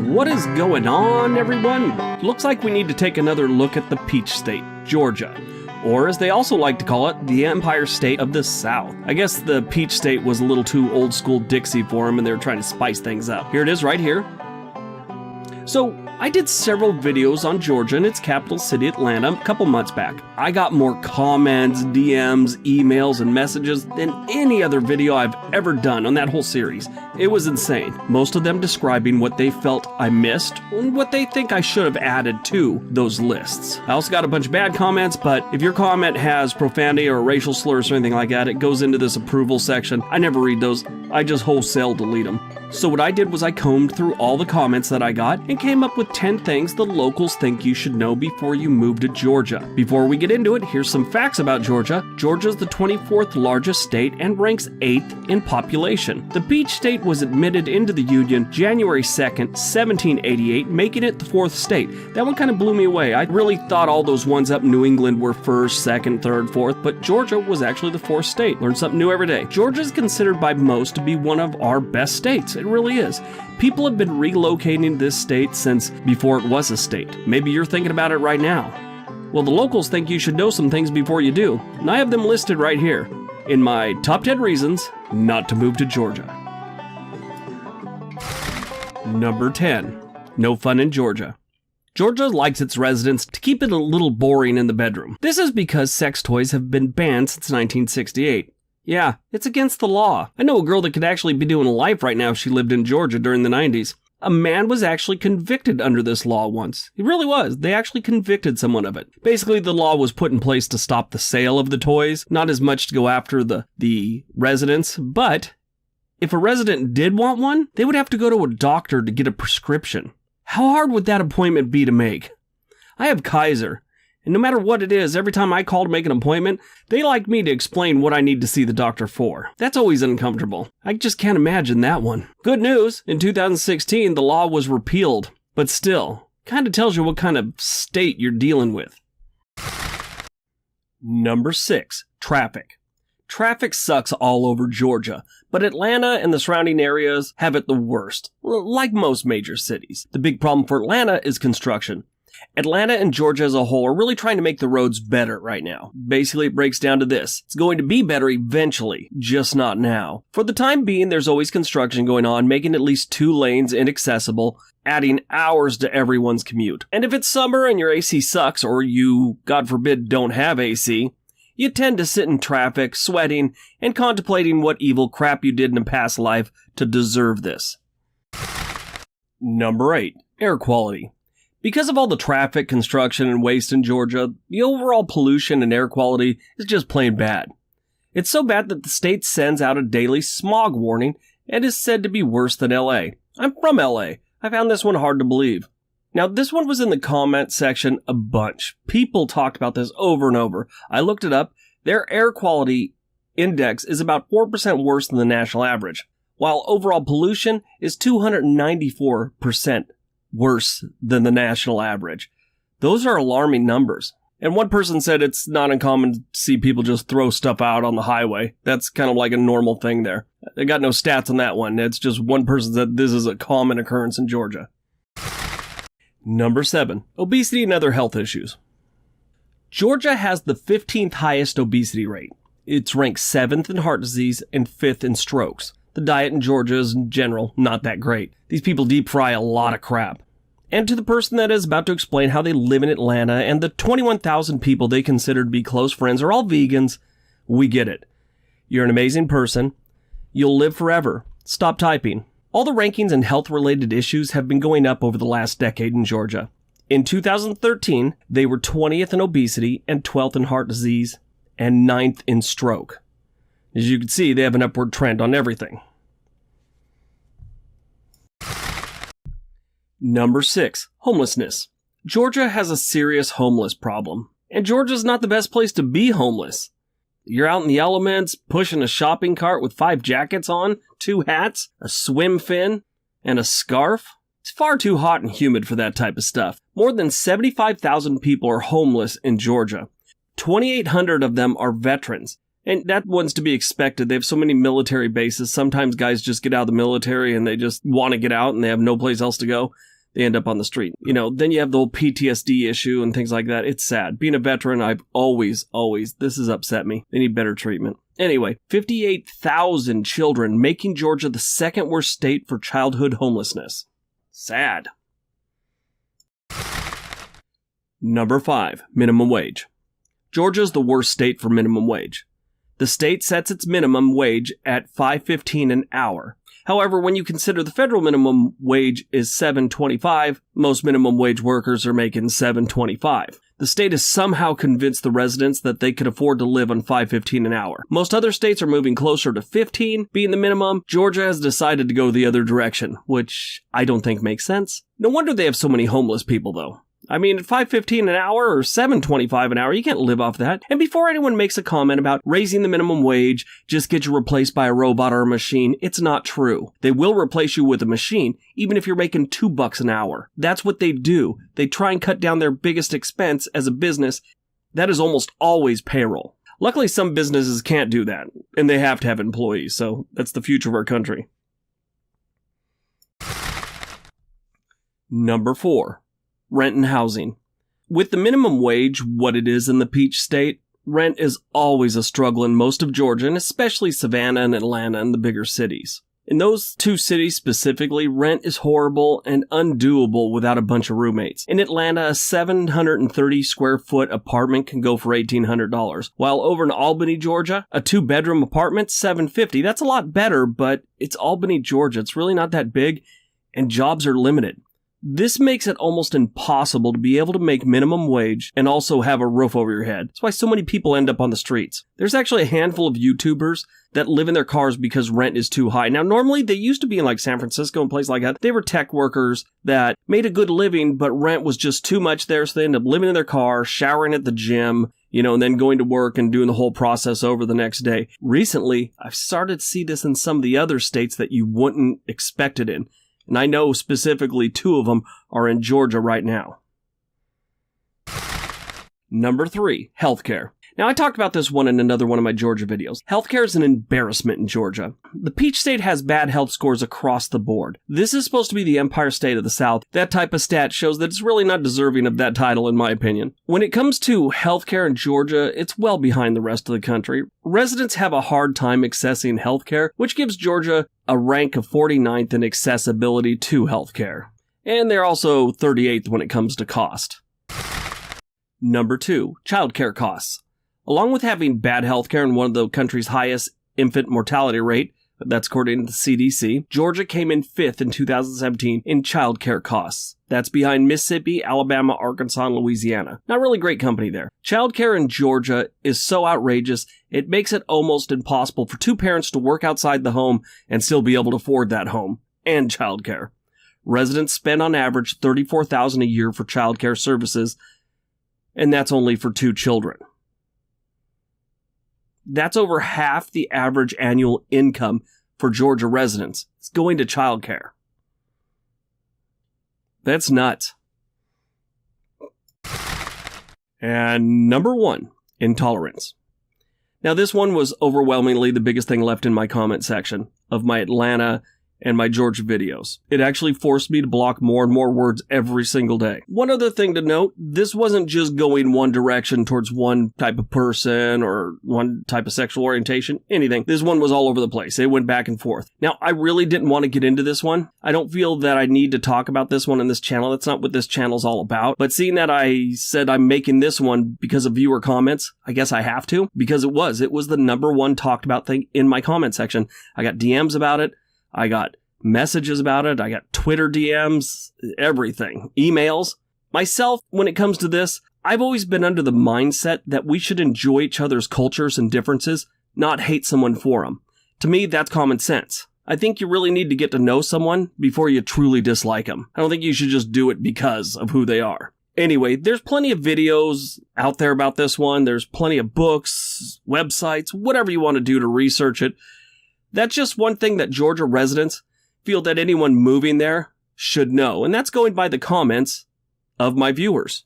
What is going on, everyone? Looks like we need to take another look at the Peach State, Georgia. Or as they also like to call it, the Empire State of the South. I guess the Peach State was a little too old school Dixie for them and they were trying to spice things up. Here it is right here. So, I did several videos on Georgia and its capital city, Atlanta, a couple months back. I got more comments, DMs, emails, and messages than any other video I've ever done on that whole series. It was insane. Most of them describing what they felt I missed and what they think I should have added to those lists. I also got a bunch of bad comments, but if your comment has profanity or racial slurs or anything like that, it goes into this approval section. I never read those. I just wholesale delete them. So what I did was I combed through all the comments that I got and came up with 10 things the locals think you should know before you move to Georgia. Before we get into it, here's some facts about Georgia. Georgia's the 24th largest state and ranks 8th in population. The Peach State was admitted into the Union January 2nd, 1788, making it the 4th state. That one kind of blew me away. I really thought all those ones up in New England were 1st, 2nd, 3rd, 4th, but Georgia was actually the 4th state. Learn something new every day. Georgia is considered by most to be one of our best states. It really is. People have been relocating this state since before it was a state. Maybe you're thinking about it right now. Well, the locals think you should know some things before you do, and I have them listed right here in my top 10 reasons not to move to Georgia. Number 10. No fun in Georgia. Georgia likes its residents to keep it a little boring in the bedroom. This is because sex toys have been banned since 1968. Yeah, it's against the law. I know a girl that could actually be doing life right now if she lived in Georgia during the 90s. A man was actually convicted under this law once. He really was. They actually convicted someone of it. Basically, the law was put in place to stop the sale of the toys, not as much to go after the residents, but if a resident did want one, they would have to go to a doctor to get a prescription. How hard would that appointment be to make? I have Kaiser. And no matter what it is, every time I call to make an appointment, they like me to explain what I need to see the doctor for. That's always uncomfortable. I just can't imagine that one. Good news, in 2016, the law was repealed. But still, kind of tells you what kind of state you're dealing with. Number 6. Traffic. Traffic sucks all over Georgia, but Atlanta and the surrounding areas have it the worst, like most major cities. The big problem for Atlanta is construction. Atlanta and Georgia as a whole are really trying to make the roads better right now. Basically, it breaks down to this. It's going to be better eventually, just not now. For the time being, there's always construction going on, making at least 2 lanes inaccessible, adding hours to everyone's commute. And if it's summer and your AC sucks, or you, God forbid, don't have AC, you tend to sit in traffic, sweating, and contemplating what evil crap you did in a past life to deserve this. Number 8. Air quality. Because of all the traffic, construction, and waste in Georgia, the overall pollution and air quality is just plain bad. It's so bad that the state sends out a daily smog warning and is said to be worse than LA. I'm from LA. I found this one hard to believe. Now, this one was in the comment section a bunch. People talked about this over and over. I looked it up. Their air quality index is about 4% worse than the national average, while overall pollution is 294% worse than the national average. Those are alarming numbers. And one person said it's not uncommon to see people just throw stuff out on the highway. That's kind of like a normal thing there. I got no stats on that one. It's just one person said this is a common occurrence in Georgia. Number 7. Obesity and other health issues. Georgia has the 15th highest obesity rate. It's ranked 7th in heart disease and 5th in strokes. The diet in Georgia is, in general, not that great. These people deep fry a lot of crap. And to the person that is about to explain how they live in Atlanta and the 21,000 people they consider to be close friends are all vegans, we get it. You're an amazing person. You'll live forever. Stop typing. All the rankings and health-related issues have been going up over the last decade in Georgia. In 2013, they were 20th in obesity and 12th in heart disease and 9th in stroke. As you can see, they have an upward trend on everything. Number 6. Homelessness. Georgia has a serious homeless problem. And Georgia's not the best place to be homeless. You're out in the elements, pushing a shopping cart with 5 jackets on, 2 hats, a swim fin, and a scarf. It's far too hot and humid for that type of stuff. More than 75,000 people are homeless in Georgia. 2,800 of them are veterans. And that one's to be expected. They have so many military bases. Sometimes guys just get out of the military and they just want to get out and they have no place else to go. They end up on the street. Then you have the whole PTSD issue and things like that. It's sad. Being a veteran, I've always, this has upset me. They need better treatment. Anyway, 58,000 children, making Georgia the second worst state for childhood homelessness. Sad. Number 5, minimum wage. Georgia's the worst state for minimum wage. The state sets its minimum wage at $5.15 an hour. However, when you consider the federal minimum wage is $7.25, most minimum wage workers are making $7.25. The state has somehow convinced the residents that they could afford to live on $5.15 an hour. Most other states are moving closer to $15 being the minimum. Georgia has decided to go the other direction, which I don't think makes sense. No wonder they have so many homeless people, though. I mean, at $5.15 an hour or $7.25 an hour, you can't live off that. And before anyone makes a comment about raising the minimum wage, just get you replaced by a robot or a machine, it's not true. They will replace you with a machine, even if you're making $2 an hour. That's what they do. They try and cut down their biggest expense as a business. That is almost always payroll. Luckily, some businesses can't do that, and they have to have employees, so that's the future of our country. Number 4. Rent and housing. With the minimum wage what it is in the Peach State, rent is always a struggle in most of Georgia, and especially Savannah and Atlanta and the bigger cities. In those two cities specifically, rent is horrible and undoable without a bunch of roommates. In Atlanta, a 730 square foot apartment can go for $1,800, while over in Albany, Georgia, a 2-bedroom apartment, $750. That's a lot better, but it's Albany, Georgia. It's really not that big, and jobs are limited. This makes it almost impossible to be able to make minimum wage and also have a roof over your head. That's why so many people end up on the streets. There's actually a handful of YouTubers that live in their cars because rent is too high. Now, normally they used to be in like San Francisco and places like that. They were tech workers that made a good living, but rent was just too much there, so they ended up living in their car, showering at the gym, and then going to work and doing the whole process over the next day. Recently, I've started to see this in some of the other states that you wouldn't expect it in. And I know specifically 2 of them are in Georgia right now. Number 3, healthcare. Now, I talked about this one in another one of my Georgia videos. Healthcare is an embarrassment in Georgia. The Peach State has bad health scores across the board. This is supposed to be the Empire State of the South. That type of stat shows that it's really not deserving of that title, in my opinion. When it comes to healthcare in Georgia, it's well behind the rest of the country. Residents have a hard time accessing healthcare, which gives Georgia a rank of 49th in accessibility to healthcare. And they're also 38th when it comes to cost. Number 2, childcare costs. Along with having bad healthcare and one of the country's highest infant mortality rate, that's according to the CDC, Georgia came in 5th in 2017 in childcare costs. That's behind Mississippi, Alabama, Arkansas, and Louisiana. Not really great company there. Childcare in Georgia is so outrageous, it makes it almost impossible for 2 parents to work outside the home and still be able to afford that home and childcare. Residents spend on average $34,000 a year for childcare services, and that's only for 2 children. That's over half the average annual income for Georgia residents. It's going to childcare. That's nuts. And number 1, intolerance. Now, this one was overwhelmingly the biggest thing left in my comment section of my Atlanta and my Georgia videos. It actually forced me to block more and more words every single day. One other thing to note, this wasn't just going one direction towards one type of person or one type of sexual orientation, anything. This one was all over the place. It went back and forth. Now, I really didn't want to get into this one. I don't feel that I need to talk about this one in this channel. That's not what this channel's all about. But seeing that I said I'm making this one because of viewer comments, I guess I have to, because it was the number 1 talked about thing in my comment section. I got DMs about it. I got messages about it. I got Twitter DMs, everything, emails. Myself, when it comes to this, I've always been under the mindset that we should enjoy each other's cultures and differences, not hate someone for them. To me, that's common sense. I think you really need to get to know someone before you truly dislike them. I don't think you should just do it because of who they are. Anyway, there's plenty of videos out there about this one. There's plenty of books, websites, whatever you want to do to research it. That's just one thing that Georgia residents feel that anyone moving there should know, and that's going by the comments of my viewers.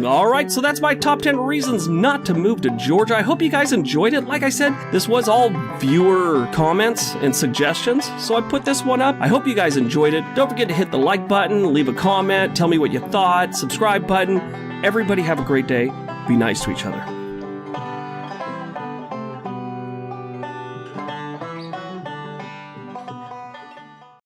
Alright, so that's my top 10 reasons not to move to Georgia. I hope you guys enjoyed it. Like I said, this was all viewer comments and suggestions, so I put this one up. I hope you guys enjoyed it. Don't forget to hit the like button, leave a comment, tell me what you thought, subscribe button. Everybody have a great day. Be nice to each other.